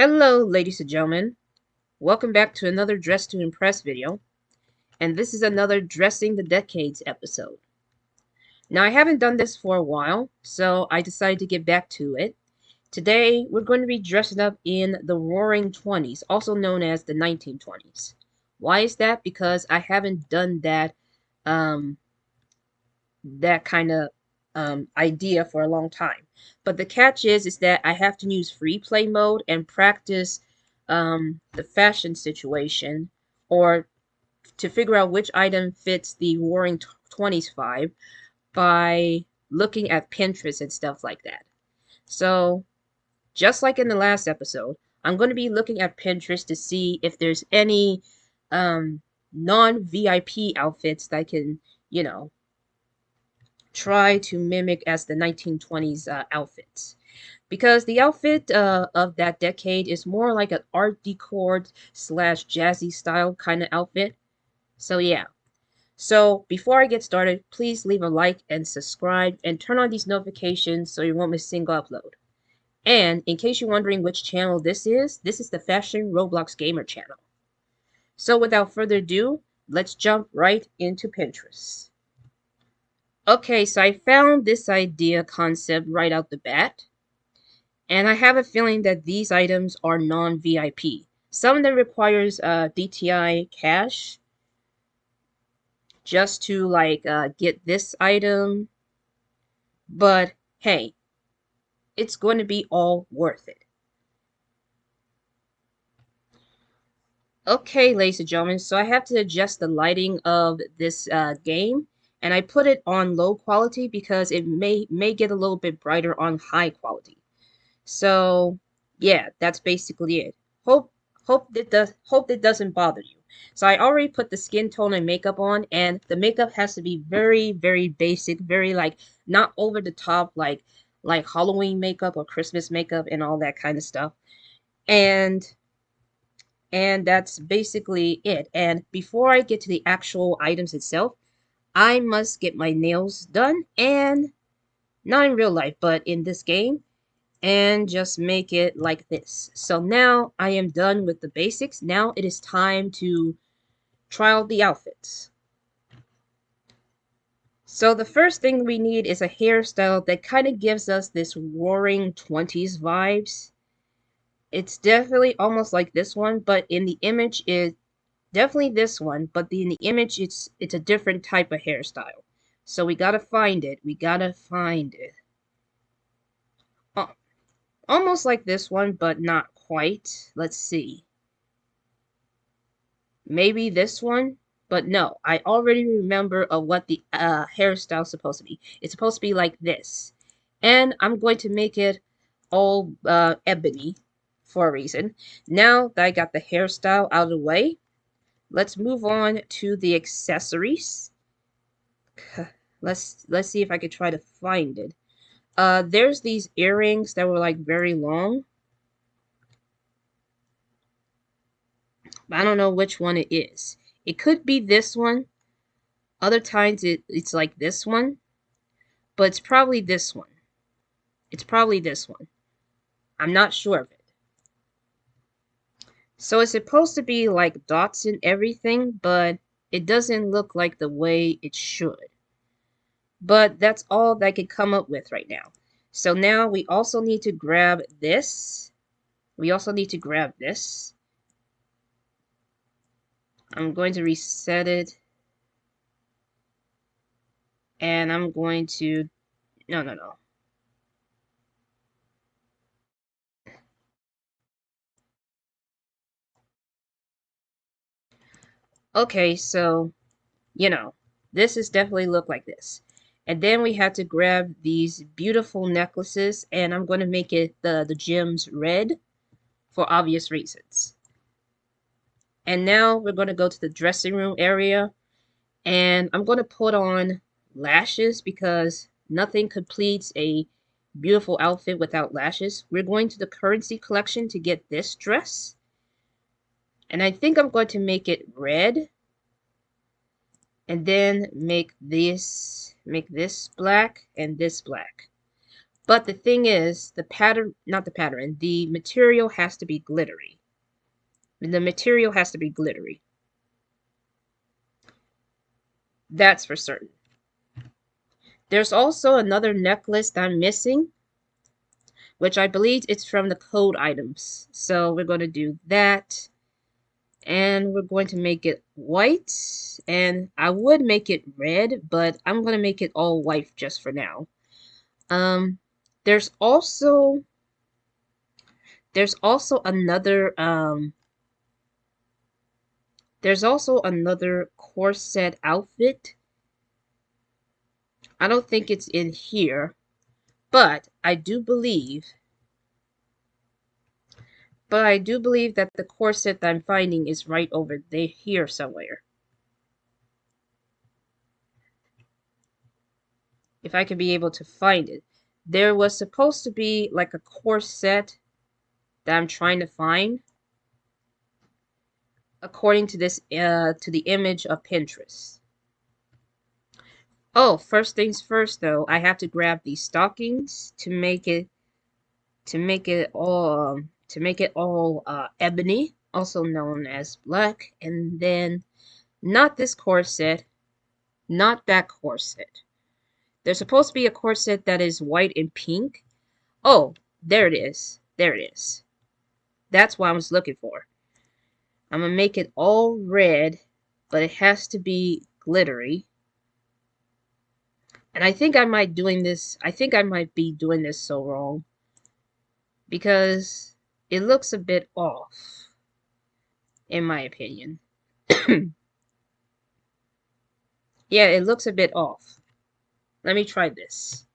Hello, ladies and gentlemen. Welcome back to another Dress to Impress video. And this is another Dressing the Decades episode. Now, I haven't done this for a while, so I decided to get back to it. Today, we're going to be dressing up in the Roaring Twenties, also known as the 1920s. Why is that? Because I haven't done um, that kind of idea for a long time. But the catch is that I have to use free play mode and practice the fashion situation, or to figure out which item fits the Roaring Twenties vibe by looking at Pinterest and stuff like that. So, just like in the last episode, I'm going to be looking at Pinterest to see if there's any non-VIP outfits that I can, you know, try to mimic as the 1920s outfits. Because the outfit of that decade is more like an art decor slash jazzy style kind of outfit. So yeah. So before I get started, please leave a like and subscribe and turn on these notifications so you won't miss a single upload. And in case you're wondering which channel this is the Fashion Roblox Gamer channel. So without further ado, let's jump right into Pinterest. Okay, so I found this idea concept right out the bat, and I have a feeling that these items are non-VIP. Some of them requires DTI cash just to get this item, but hey, it's going to be all worth it. Okay, ladies and gentlemen, so I have to adjust the lighting of this game, and I put it on low quality because it may get a little bit brighter on high quality. So yeah, that's basically it. Hope that doesn't bother you. So I already put the skin tone and makeup on, and the makeup has to be very basic, very not over the top like Halloween makeup or Christmas makeup and all that kind of stuff. And that's basically it. And before I get to the actual items itself, I must get my nails done, and not in real life, but in this game, and just make it like this. So now I am done with the basics. Now it is time to try out the outfits. So the first thing we need is a hairstyle that kind of gives us this roaring 20s vibes. It's definitely almost like this one, but in the image is definitely this one, but in the image it's a different type of hairstyle. So we gotta find it. We gotta find it. Oh, almost like this one, but not quite. Let's see. Maybe this one, but no. I already remember of what the hairstyle is supposed to be. It's supposed to be like this. And I'm going to make it all ebony for a reason. Now that I got the hairstyle out of the way, let's move on to the accessories. Let's see if I can try to find it. There's these earrings that were like very long. I don't know which one it is. It could be this one. Other times it's like this one. But it's probably this one. It's probably this one. I'm not sure of it. So it's supposed to be like dots and everything, but it doesn't look like the way it should. But that's all that I can come up with right now. So now we also need to grab this. We also need to grab this. I'm going to reset it. And I'm going to... No. Okay, so, this is definitely look like this. And then we had to grab these beautiful necklaces, and I'm going to make it the gems red for obvious reasons. And now we're going to go to the dressing room area, and I'm going to put on lashes because nothing completes a beautiful outfit without lashes. We're going to the Currency collection to get this dress, and I think I'm going to make it red, and then make this black and this black. But the thing is, the pattern, not the pattern, the material has to be glittery. The material has to be glittery. That's for certain. There's also another necklace that I'm missing, which I believe it's from the code items. So we're going to do that. And we're going to make it white. And I would make it red, but I'm going to make it all white just for now. Um, there's also another corset outfit. I don't think it's in here, but I do believe that the corset that I'm finding is right over there here somewhere. If I could be able to find it. There was supposed to be like a corset that I'm trying to find according to this to the image of Pinterest. Oh, first things first though, I have to grab these stockings to make it all ebony, also known as black, and then not this corset, not that corset. There's supposed to be a corset that is white and pink. Oh, there it is. There it is. That's what I was looking for. I'm gonna make it all red, but it has to be glittery. And I think I might be doing this so wrong because it looks a bit off, in my opinion. Yeah, it looks a bit off. Let me try this.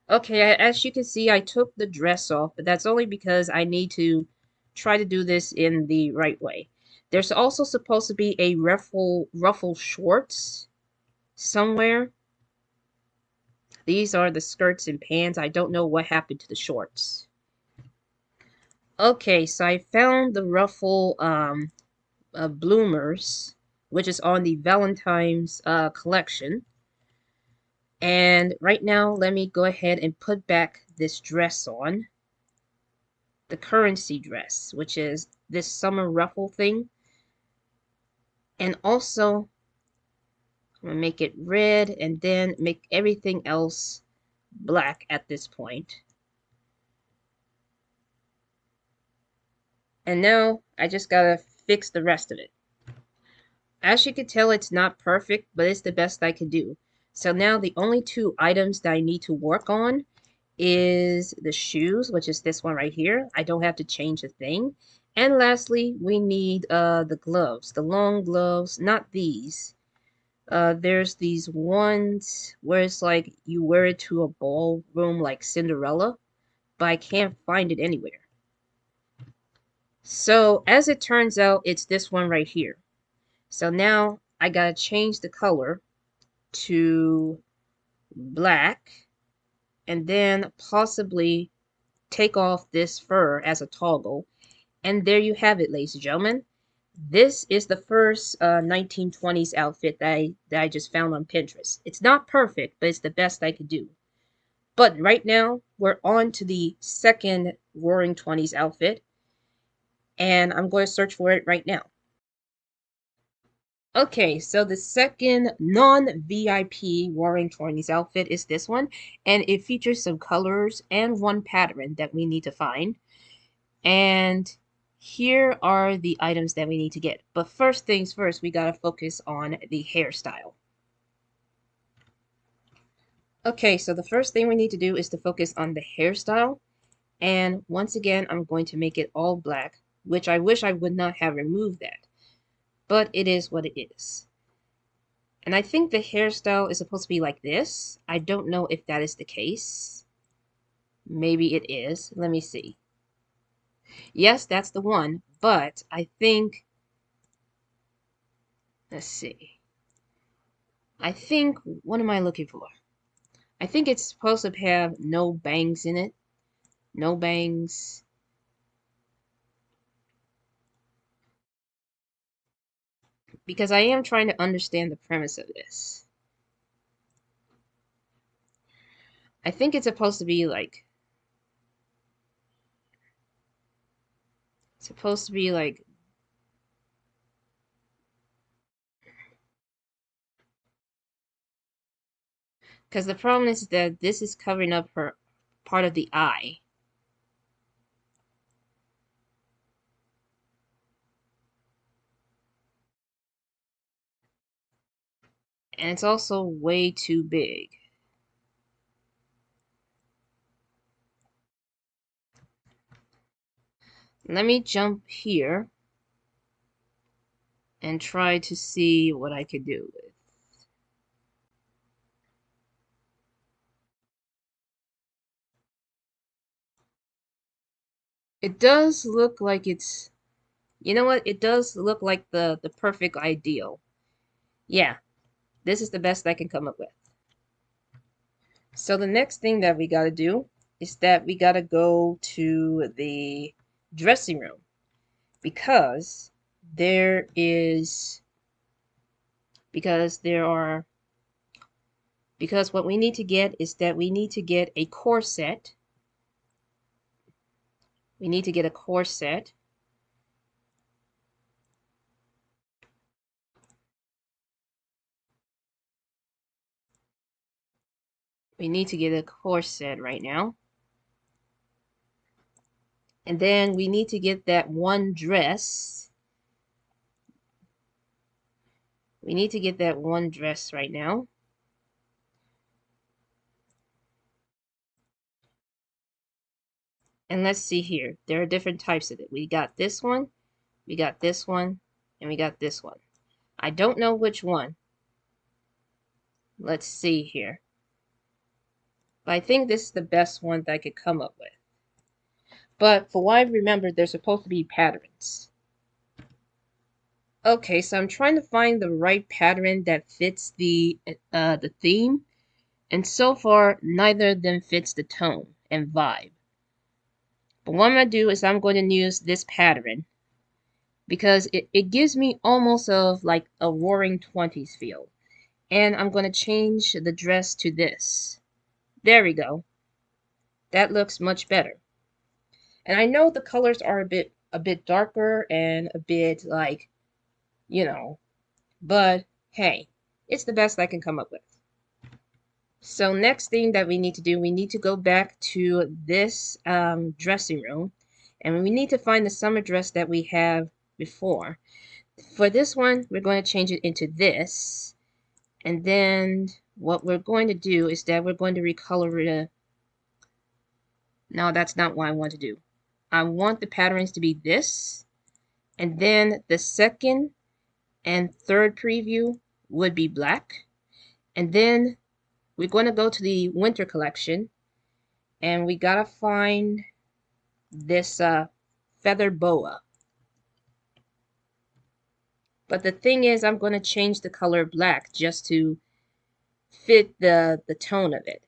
Okay, as you can see, I took the dress off, but that's only because I need to try to do this in the right way. There's also supposed to be a ruffle shorts somewhere. These are the skirts and pants. I don't know what happened to the shorts. Okay, so I found the ruffle bloomers, which is on the Valentine's collection. And right now, let me go ahead and put back this dress on. The currency dress, which is this summer ruffle thing. And also, I'm going to make it red and then make everything else black at this point. And now, I just got to fix the rest of it. As you can tell, it's not perfect, but it's the best I can do. So now the only two items that I need to work on is the shoes, which is this one right here. I don't have to change a thing. And lastly, we need the gloves, the long gloves, not these. There's these ones where it's like you wear it to a ballroom like Cinderella, but I can't find it anywhere. So as it turns out, it's this one right here. So now I gotta change the color to black and then possibly take off this fur as a toggle. And there you have it, ladies and gentlemen. This is the first 1920s outfit that I just found on Pinterest. It's not perfect, but it's the best I could do. But right now, we're on to the second Roaring Twenties outfit, and I'm going to search for it right now. Okay, so the second non-VIP Roaring Twenties outfit is this one, and it features some colors and one pattern that we need to find. And here are the items that we need to get. But first things first, we gotta focus on the hairstyle. Okay, so the first thing we need to do is to focus on the hairstyle. And once again, I'm going to make it all black, which I wish I would not have removed that. But it is what it is. And I think the hairstyle is supposed to be like this. I don't know if that is the case. Maybe it is. Let me see. Yes, that's the one. But I think... Let's see. What am I looking for? I think it's supposed to have no bangs in it. No bangs. Because I am trying to understand the premise of this. I think it's supposed to be like because the problem is that this is covering up her part of the eye. And it's also way too big. Let me jump here and try to see what I could do with. It does look like it's, you know what? It does look like the perfect ideal. Yeah, this is the best I can come up with. So the next thing that we gotta do is that we gotta go to the dressing room because there is there are because what we need to get is that we need to get a corset. We need to get a corset. We need to get a corset right now. And then we need to get that one dress. We need to get that one dress right now. And let's see here. There are different types of it. We got this one, we got this one, and we got this one. I don't know which one. Let's see here. But I think this is the best one that I could come up with. But for what I remember, there's supposed to be patterns. Okay, so I'm trying to find the right pattern that fits the theme, and so far neither of them fits the tone and vibe. But what I'm gonna do is I'm going to use this pattern because it gives me almost of like a Roaring Twenties feel. And I'm going to change the dress to this. There we go. That looks much better. And I know the colors are a bit darker and a bit like, you know, but hey, it's the best I can come up with. So next thing that we need to do, we need to go back to this dressing room, and we need to find the summer dress that we have before. For this one, we're going to change it into this, and then what we're going to do is that we're going to recolor it. No, that's not what I want to do. I want the patterns to be this, and then the second and third preview would be black, and then we're going to go to the winter collection, and we gotta find this feather boa. But the thing is, I'm going to change the color black just to fit the tone of it.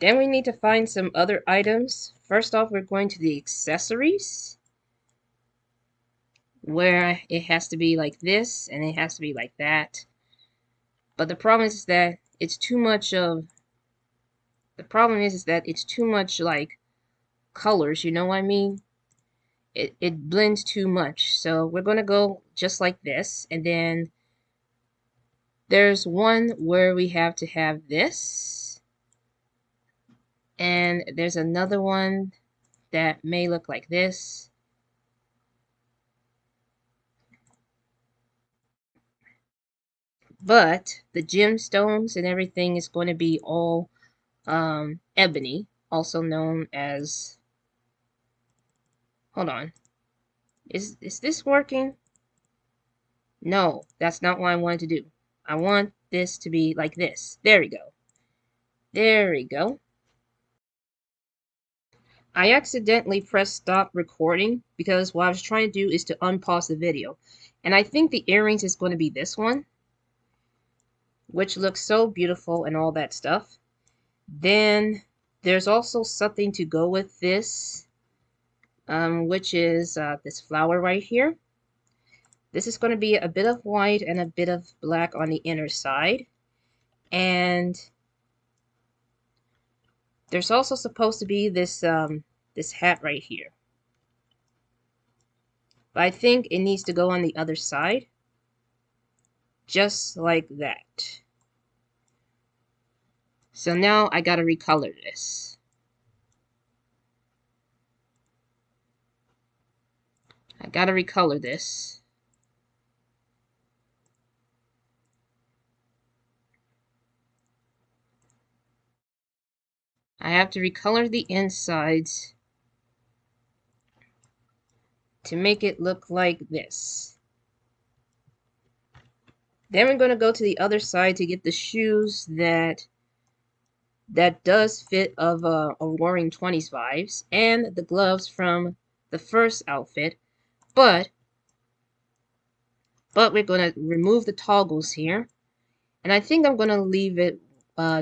Then we need to find some other items. First off, we're going to the accessories, where it has to be like this and it has to be like that. But the problem is that it's too much of it's too much like colors, you know what I mean? It blends too much. So we're going to go just like this, and then there's one where we have to have this, and there's another one that may look like this. But the gemstones and everything is going to be all ebony, also known as, hold on, is this working? No, that's not what I wanted to do. I want this to be like this. There we go. There we go. I accidentally pressed stop recording because what I was trying to do is to unpause the video. And I think the earrings is going to be this one, which looks so beautiful and all that stuff. Then there's also something to go with this, which is this flower right here. This is going to be a bit of white and a bit of black on the inner side. And There's also supposed to be this this hat right here. But I think it needs to go on the other side. Just like that. So now I gotta recolor this. I gotta recolor this. I have to recolor the insides to make it look like this. Then we're going to go to the other side to get the shoes that does fit of a Roaring Twenties vibes, and the gloves from the first outfit, but we're going to remove the toggles here, and I think I'm going to leave it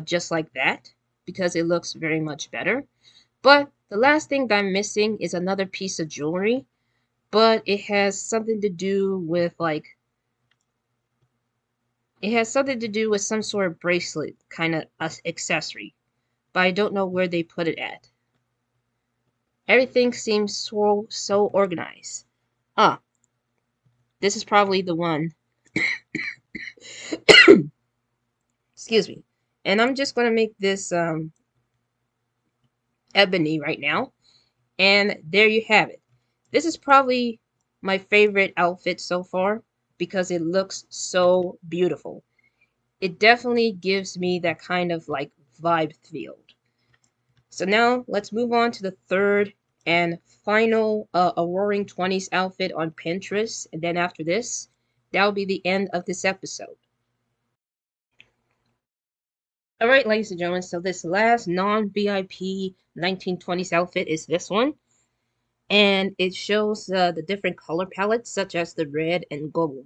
just like that because it looks very much better. But the last thing that I'm missing is another piece of jewelry, but it has something to do with like some sort of bracelet kind of accessory, but I don't know where they put it at. Everything seems so organized. Ah, this is probably the one. Excuse me. And I'm just going to make this ebony right now. And there you have it. This is probably my favorite outfit so far because it looks so beautiful. It definitely gives me that kind of like vibe feel. So now let's move on to the third and final a Roaring Twenties outfit on Pinterest. And then after this, that'll be the end of this episode. Alright, ladies and gentlemen, so this last non-VIP 1920s outfit is this one. And it shows the different color palettes, such as the red and gold.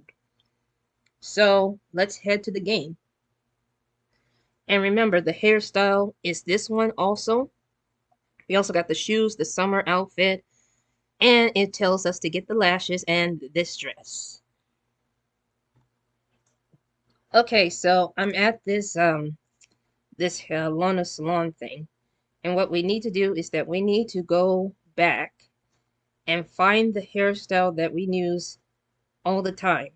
So let's head to the game. And remember, the hairstyle is this one also. We also got the shoes, the summer outfit, and it tells us to get the lashes and this dress. Okay, so I'm at this this Lona Salon thing, and what we need to do is that we need to go back and find the hairstyle that we use all the time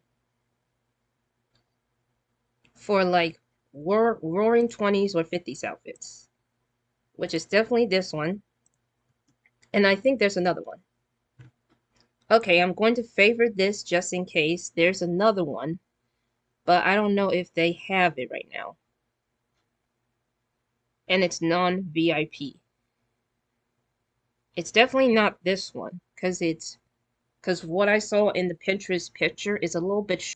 for like Roaring 20s or 50s outfits, which is definitely this one, and I think there's another one. Okay, I'm going to favor this just in case there's another one, but I don't know if they have it right now. And it's non-VIP. It's definitely not this one, because what I saw in the Pinterest picture is a little bit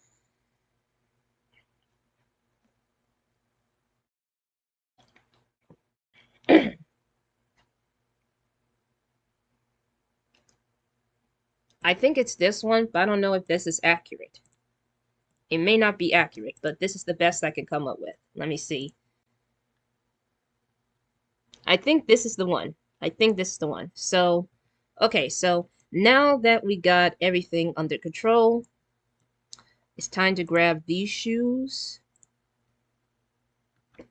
I think it's this one, but I don't know if this is accurate. It may not be accurate, but this is the best I can come up with. Let me see. I think this is the one. I think this is the one. So, okay, so now that we got everything under control, it's time to grab these shoes,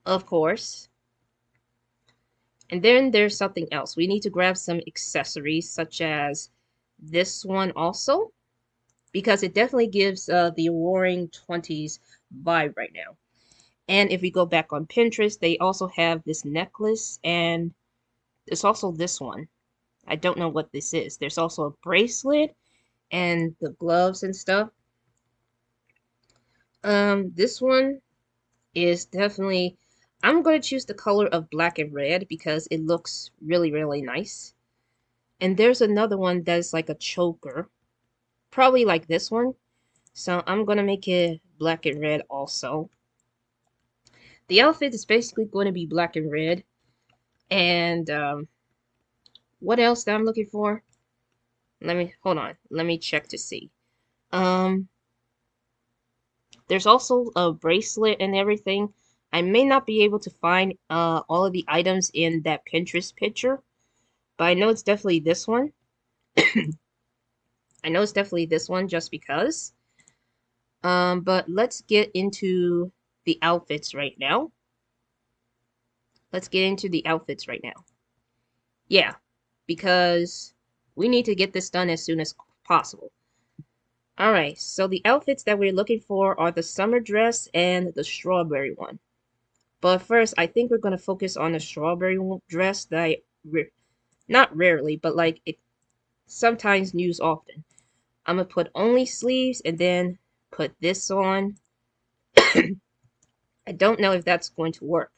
of course. And then there's something else. We need to grab some accessories, such as this one also, because it definitely gives the Roaring 20s vibe right now. And if we go back on Pinterest, they also have this necklace, and there's also this one. I don't know what this is. There's also a bracelet and the gloves and stuff. This one is definitely, I'm going to choose the color of black and red because it looks really, really nice. And there's another one that's like a choker, probably like this one. So I'm going to make it black and red also. The outfit is basically going to be black and red. And what else that I'm looking for? Hold on. Let me check to see. There's also a bracelet and everything. I may not be able to find all of the items in that Pinterest picture, but I know it's definitely this one. I know it's definitely this one just because. But let's get into the outfits right now. let's get into the outfits right now. Yeah, because we need to get this done as soon as possible. Alright, so the outfits that we're looking for are the summer dress and the strawberry one. But first, I think we're going to focus on the strawberry dress that I, not rarely, but like it sometimes use often. I'm going to put only sleeves and then put this on. I don't know if that's going to work,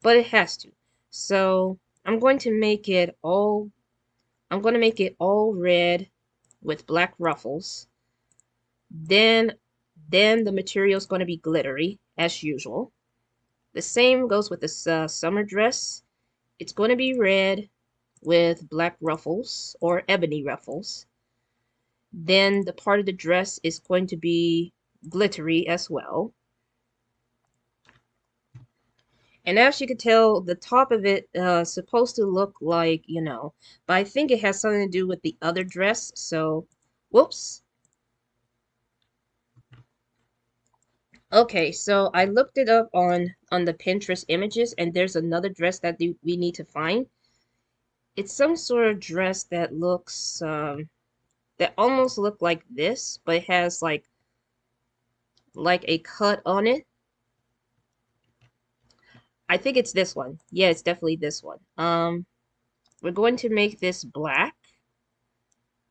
but it has to. So I'm going to make it all red with black ruffles. Then the material is going to be glittery as usual. The same goes with this summer dress. It's going to be red with black ruffles or ebony ruffles. Then the part of the dress is going to be glittery as well. And as you can tell, the top of it supposed to look like, you know, but I think it has something to do with the other dress. So, whoops. Okay, so I looked it up on the Pinterest images, and there's another dress that we need to find. It's some sort of dress that looks that almost look like this, but it has like a cut on it. I think it's this one. Yeah, it's definitely this one. We're going to make this black.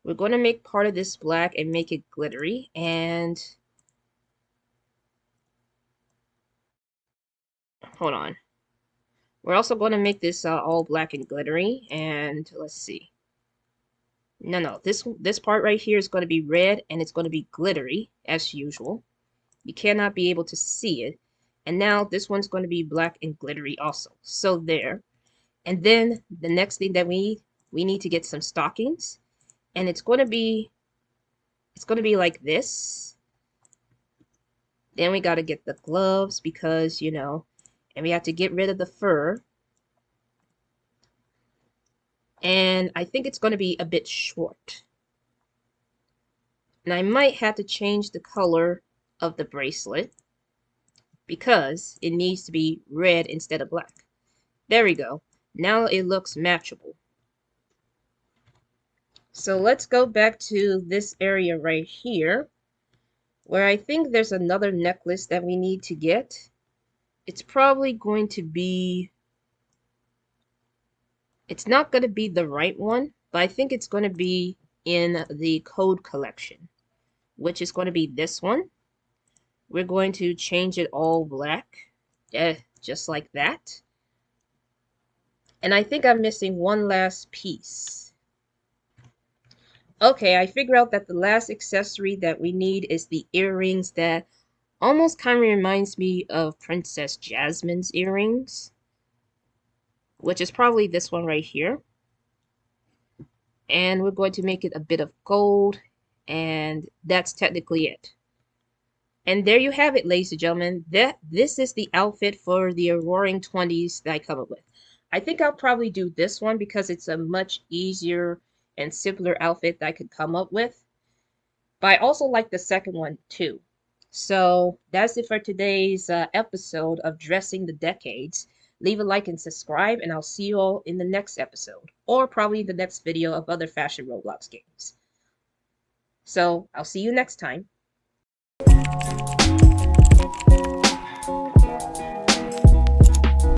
We're going to make part of this black and make it glittery. And hold on. We're also going to make this all black and glittery. And let's see. No. This part right here is going to be red and it's going to be glittery as usual. You cannot be able to see it. And now this one's going to be black and glittery also. So there. And then the next thing that we need to get some stockings. And it's going to be like this. Then we got to get the gloves because, you know, and we have to get rid of the fur. And I think it's going to be a bit short. And I might have to change the color of the bracelet because it needs to be red instead of black. There we go. Now it looks matchable. So let's go back to this area right here where I think there's another necklace that we need to get. It's probably going to be, it's not going to be the right one, but I think it's going to be in the code collection, which is going to be this one. We're going to change it all black, just like that. And I think I'm missing one last piece. Okay, I figure out that the last accessory that we need is the earrings that almost kind of reminds me of Princess Jasmine's earrings, which is probably this one right here. And we're going to make it a bit of gold, and that's technically it. And there you have it, ladies and gentlemen. This is the outfit for the Roaring 20s that I come up with. I think I'll probably do this one because it's a much easier and simpler outfit that I could come up with. But I also like the second one too. So that's it for today's episode of Dressing the Decades. Leave a like and subscribe, and I'll see you all in the next episode, or probably the next video of other fashion Roblox games. So I'll see you next time.